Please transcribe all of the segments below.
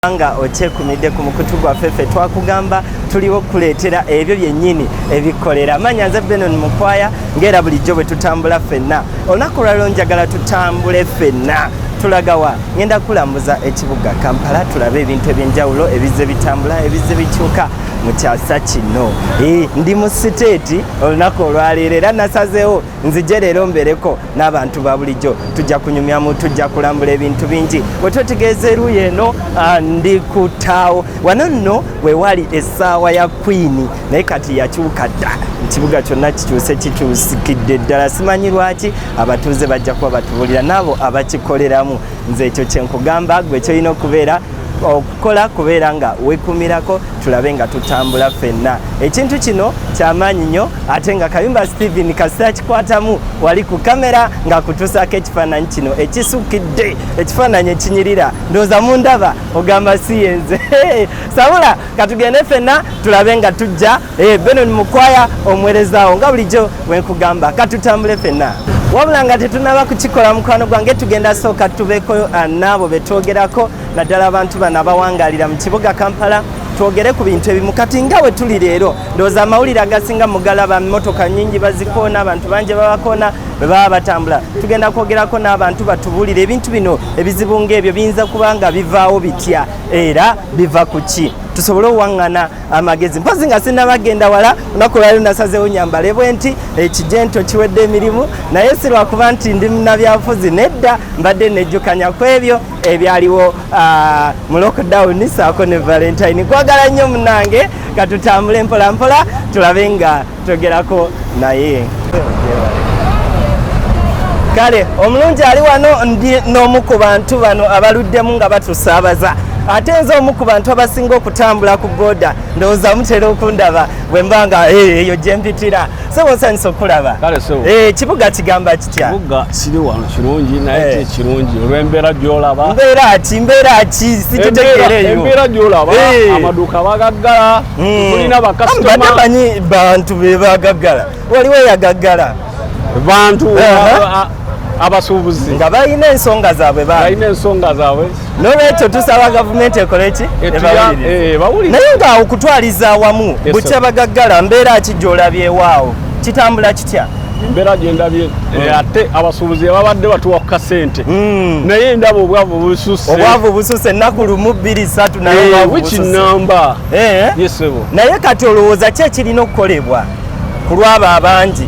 Anga ochekumide ku mukutu gwa fefe twakugamba tuliwo kuletera ebyo byennyini ebikolera Manyanze Benon Mukwaya ngera bulijjo bwe tutambula fenna onakolalo njagala tutambule fenna tulagawa ngenda kulambuza ekibuga Kampala tulabe ebintu ebyenjawulo ebize bitambula ebize bikyuka mu kyasa kino ndi mu siteeti olunaku olwaleero era nasazeewo nzije leero mbereko n'abantu ba bulijjo tujja kunyumyamu tujja kulambula ebintu bingi bwe twetegeeza eruuyi eno ndi ku ttaawo wano nno we wali essaawa ya Queen naye kati yakyuka dda ekibuga kyonna kikyuse kituusikidde ddala simanyi lwaki abatuuze bajja kuba batubulira n'abo abakikoleramu nze ekyo kyenkugamba gwe kyolina okubeera okukola kubeera nga wekumirako tulabe nga tutambula fenna ekintu kino kyamaanyi nnyo ate nga Kayumba Stephen kasita kikwatamu wali ku kamera nga kutuusaako ekifaananyi kino ekisukidde ekifaananyi ekinyirira ndowooza mu ndaba ogamba si yenze sabula katugende fenna tulabe nga tujja Benon Mukwaya omuweerezaawo nga bulijjo wenkugamba katutambule fenna wabula nga tetunaba kukikola mukwano gwange tugenda sooka tubeeko n'abo betwogerako naddala abantu bano abawangalira mu kibuga Kampala twogere ku bintu ebimu kati nga we tuli leero ndowooza amawulire agasinga mugalaba mmotoka nnyingi bazikoona abantu bangi babakoona bwe baba batambula tugenda kwogerako n'abantu batubuulire ebintu bino ebizibu ng'ebyo biyinza kuba nga bivaawo bitya era biva ku ki tusobole owaŋŋana amagezi mpozi nga sinnabagenda wala olunaku lwali nasazeewo nyambale bwe nti ekijento kiwedde emirimu naye si lwakuba nti ndi munnabyabufuzi nedda mbadde nejjukanya ku ebyo ebyaliwo mu lockdown saako ne Valentine kwagala nnyo munnange katutambule mpola mpola tulabe nga twogerako naye kale omulungi ali wano ndi n'omu ku bantu bano abaluddemu nga batusaabaza ate nze omu ku bantu abasinga okutambula ku booda ndowooza mutera okundaba bwe mba nga eyo gye mpitira sebo nsanyusa okulaba ekibuga kigamba kitya kibuga kiri wano kirungi naye kirungi olw'embeera gy'olaba mbeera ki situtegeereyo embeera gy'olaba amaduuka bagaggala tulina bakasitoma bamanyi bantu be bagaggala waliwo eyagaggala bantu abasuubuzi nga balina ensonga zaabwe n'olwekyo tusaba gavumenti ekole ki naye nga okutwaliza awamu butya bagaggala mbeera ki gy'olabyewaawo kitambula kitya embeera gyendabye ate abasuubuzi babadde batuwa ku kasente naye ndaba obwavu bususse ennaku lumu 2-3 naye wikinamba yesebo naye kati olowooza ki ekirina okukolebwa ku lwabo abangi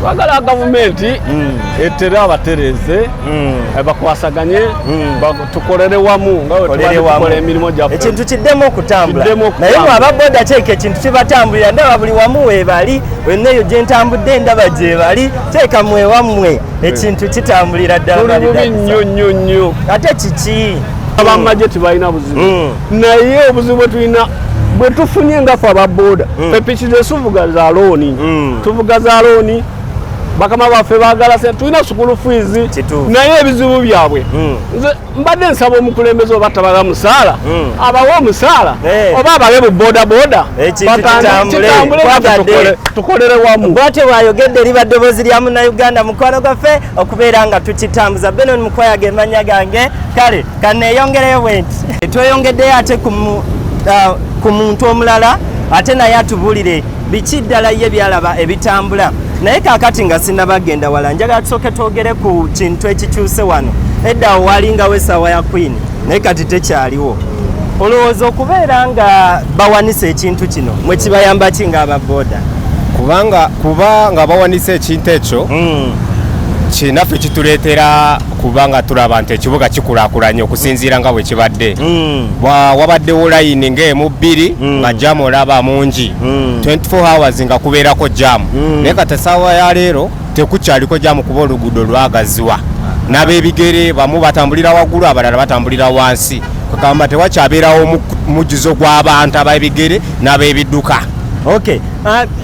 bagala gavumenti etere abatereze bakwasaganye tukolere wamu nga tukola emirimu gyaffe ekintu kiddemu okutambula naye mwe ababoda kyeka ekintu kibatambulira ndaba buli wamu weebali wenna eyo gye ntambudde ndaba gye bali teeka mwewammwe ekintu kitambulira ddala bubi nnyo ate kiki abamagye tebalina buzibu naye obuzibu bwe tulina bwe tufunye ngaffe ababoda epiki zetuvuga za looni tuvuga za looni bakama baffe baagala sente tulina sukulu fiizi naye ebizibu byabwe nze mbadde nsaba omukulembeze oba tabaga musaala abawe omusaala oba abawe mu bodaboda tukolere wamu bwatyo bwayogedde liba ddoboozi lya munnayuganda mukwano gwaffe okubeera nga tukitambuza Benon Mukwaya ge mannya gange kale kaneeyongereyo bwe nti tweyongeddeyo ate ku muntu omulala ate naye atubuulire biki ddala ye byalaba ebitambula naye kaakati nga sinnabagenda wala njagala tusooke twogere ku kintu ekikyuse wano edda walingawo essaawa ya Queen naye kati tekyaliwo olowooza okubeera nga bawanisa ekintu kino mwe kibayamba ki ng'ababooda kuba nga bawanisa ekintu ekyo kinaffe kituleetera kubanga tulaba nti ekibuga kikulaakulanye okusinziira nga bwe kibadde wabaddewo layini ng'emu 2 nga jamu olaba mungi 24 hours nga kubeerako jamu naye kati essaawa ya leero tekukyaliko jamu kuba oluguudo lwagaziwa n'ab'ebigere bamu batambulira waggulu abalala batambulira wansi kagamba tewakyabeerawo mujjuzo gw'abantu ab'ebigere n'ab'ebidduka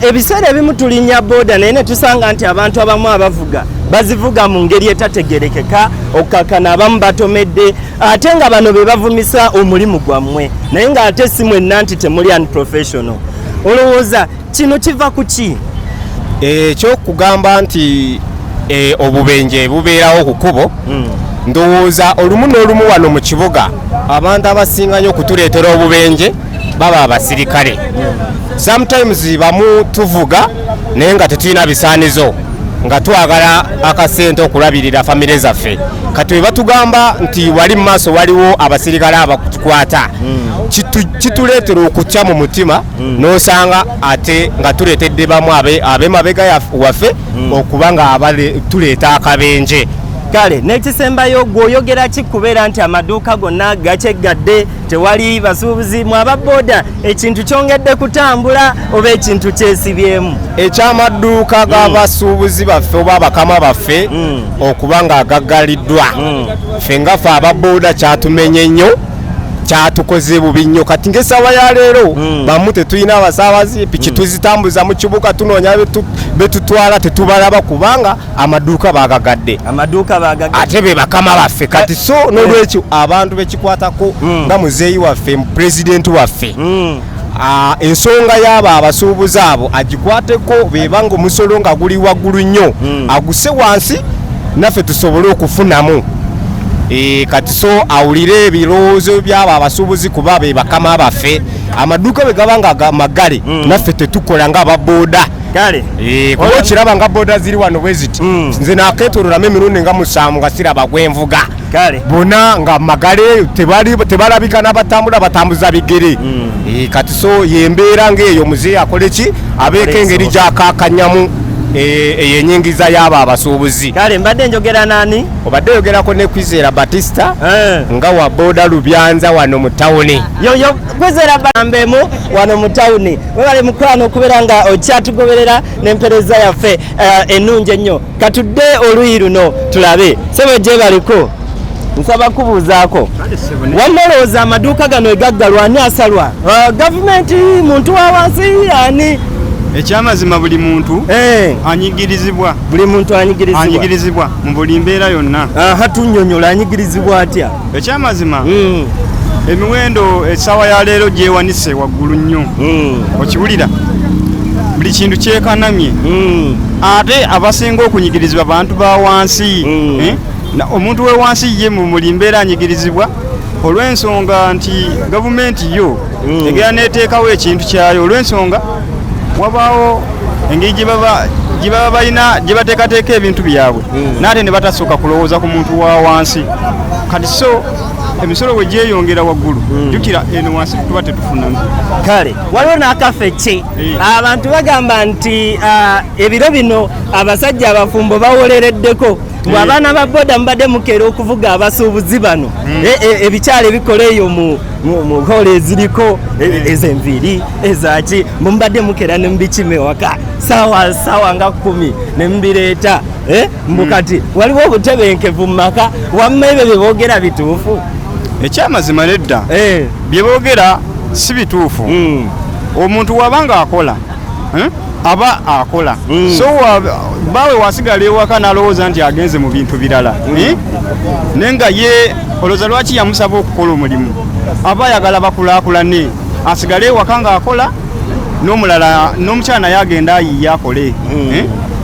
ebiseera ebimu tulinnya booda naye ne tusanga nti abantu abamu abavuga bazivuga mu ngeri etategerekeka okukakana abamu batomedde ate nga bano be bavumisa omulimu gwammwe naye ng'ate si mwenna nti temuli unprofessional olowooza kino kiva ku ki ekyokugamba nti obubenje bubeerawo ku kkubo ndowooza olumu n'olumu wano mu kibuga abantu abasinga nnyo okutuleetera obubenje baba abasirikale. Sometimes bamu tuvuga naye nga tetulina bisaanizo nga twagala akasente okulabirira famire zaffe. Kati batugamba nti wali mu maaso waliwo abasirikale abakutukwata kituleetera okutya mu mutima n'osanga ate nga tuleetedde bamu ab'emabega waffe okuba nga tuleeta akabenje. Kale n'ekisembayo gw'oyogera kikubeera nti amaduuka gonna gakyegadde tewali basuubuzi mu ababooda ekintu kyongedde kutambula oba ekintu kyesibyemu? Ekyamaduuka g'abasuubuzi baffe oba abakama baffe okuba nga agaggaliddwa ffe nga ffe ababooda kyatumenye nnyo kyatukoze bubi nnyo. Kati ng'essaawa ya leero bamu tetulina abasaabazi piki tuzitambuza mu kibuga tunoonya betutwala tetubalaba kubanga amaduuka bagagadde ate be bakama baffe. Kati so n'olwekyo abantu bekikwatako nga muzeeyi waffe pulezidenti waffe ensonga y'abo abasuubuzi abo agikwateko bebanga omusolo nga guli waggulu nnyo aguse wansi naffe tusobole okufunamu. Kati so awulire ebirowoozo byabo abasuubuzi kuba be bakama baffe amaduuka bwe gaba nga magale naffe tetukola nga ababooda. Kuba okiraba nga booda ziri wano bwe ziti nze nakeetoololamu emirundi nga 7 nga siraba gwenvuga bonna nga magale tebalabika n'abatambula batambuza bigere. Kati so yembeera ng'eyo muzeeyi akole ki abeeko engeri gy'akaakanyamu eyenyingiza y'abo abasuubuzi. Kale mbadde njogera nani? Obadde yogerako ne Kwizera Batista nga wa booda Lubyanza wano mu tawuni. Yoyo Kwizera Bambemu wano mu tawuni. Webale mukwano okubeera nga okyatugoberera n'empereza yaffe ennungi ennyo. Katudde oluyi luno tulabe sebo gye baliko nsaba kubuuzaako wamolowooza amaduuka gano egaggalwa ani asalwa? Gavumenti, muntu wa wansi ani? Ekyamazima buli muntu anyigirizibwa. Buli muntu anyigirizibwa mu buli mbeera yonna. Tunnyonnyola anyigirizibwa atya? Ekyamazima emiwendo essaawa ya leero gyewanise waggulu nnyo. Okiwulira buli kintu kyekanamye ate abasinga okunyigirizibwa bantu ba wansi. Omuntu we wansi ye mu buli mbeera anyigirizibwa olw'ensonga nti gavumenti yo egera neeteekawo ekintu kyayo olw'ensonga wabaawo engeri gye baba balina gye bateekateeka ebintu byabwe n'ate ne batasooka kulowooza ku muntu wa wansi. Kati so emisolo bwe gyeyongera waggulu jjukira eno wansi tuba tetufunamu. Kale waliwo n'akafe ki abantu bagamba nti ebiro bino abasajja abafumbo bawolereddeko bwe abaana ba booda mubadde mukeera okuvuga abasuubuzi bano ebikyala ebikola eyo mu hoola eziriko ez'enviiri ezaki mubadde mukeera ne mubikima ewaka saawa nga 10 ne mubireeta mbukati waliwo obutebenkevu mu maka wamma ebyo bye boogera bituufu? Ekyamazima nedda bye boogera si bituufu. Omuntu wabanga akola aba akola so bawe wasigala ewaka n'alowooza nti agenze mu bintu birala naye nga ye olowooza lwaki yamusaba okukola omulimu aba ayagala bakulaakulane asigale ewaka ng'akola n'omulala n'omukyala naye agenda ayiye akole.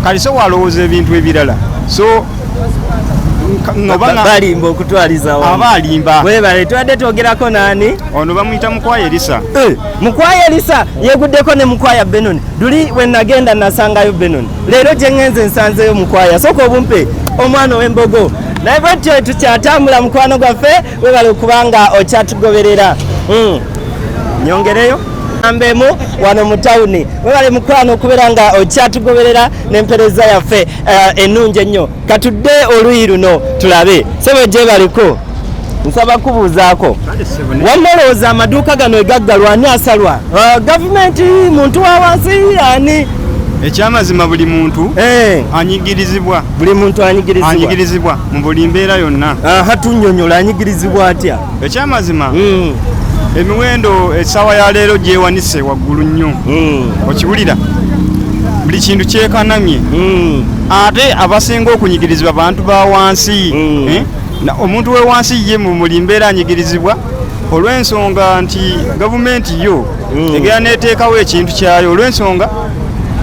Kati so walowooza ebintu ebirala so balimba okutwaliza wamu. Abalimba webale twadde twogerako nani? Ono bamuyita Mukwaya Elisa. Mukwaya Elisa yeguddeko ne Mukwaya Benoni. Duli we nagenda nasangayo Benoni. Leero gye ngenze nsanzeyo Mukwaya. Sooka obumpe omwana w'embogo. Naye bwetyo tukyatambula mukwano gwaffe webale okubanga okyatugoberera. Nyongereyo Ambemu wano mu tawuni webale mukwano okubeera nga okyatugoberera n'empereza yaffe ennungi ennyo. Katudde oluyi luno tulabe sebo gye baliko nsaba kubuuzaako wamolowooza amaduuka gano egaggalwa ani asalwa? Gavumenti, muntu wa wansi ani? Ekyamazima buli muntu anyigirizibwa. Buli muntu anyigirizibwa mu buli mbeera yonna. Tunnyonnyola anyigirizibwa atya? Ekyamazima emiwendo essaawa ya leero gyewanise waggulu nnyo. Okiwulira buli kintu kyekanamye ate abasinga okunyigirizibwa bantu ba wansi. Omuntu we wansi ye mu buli mbeera anyigirizibwa olw'ensonga nti gavumenti yo egera neeteekawo ekintu kyayo olw'ensonga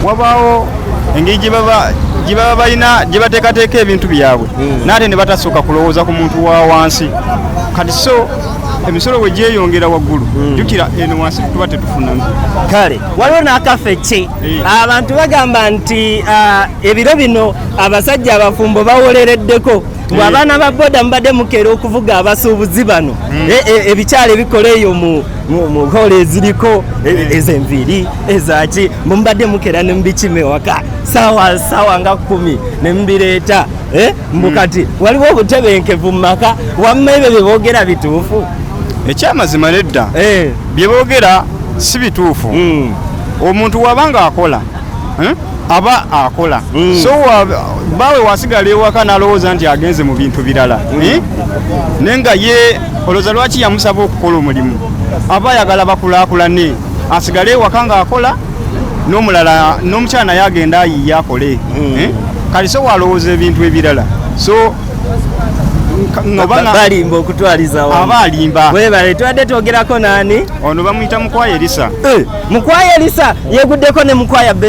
wabaawo engeri gye baba balina gye bateekateeka ebintu byabwe n'ate ne batasooka kulowooza ku muntu wa wansi kati so emisolo bwe gyeyongera waggulu jjukira eno wansi tuba tetufunamu kale waliwo n'akafecce abantu bagamba nti ebiro bino abasajja abafumbo bawolereddeko abaana ba boda mubadde mukeera okuvuga abasuubuzi bano ebikyala ebikola eyo mu hola eziriko ez'enviiri ezaki mubadde mukeera ne mubikima ewaka saawa nga 10 ne mubireeta mbukati waliwo obutebenkevu mu maka wamma ebyo bye boogera bituufu ekyamazima nedda bye boogera si bituufu omuntu wabanga akola aba akola so bawe wasigala ewaka n'alowooza nti agenze mu bintu birala naye nga ye olowooza lwaki yamusaba okukola omulimu aba ayagala bakulaakulane asigale ewaka ng'akola n'omulala n'omukyala naye agenda ayiye akole kali so walowooza ebintu ebirala so balimba okutwaliza aba alimba webale twadde twogerako naani ono bamuyita Mukwaya Elisa Mukwaya Elisa yeguddeko ne Mukwaya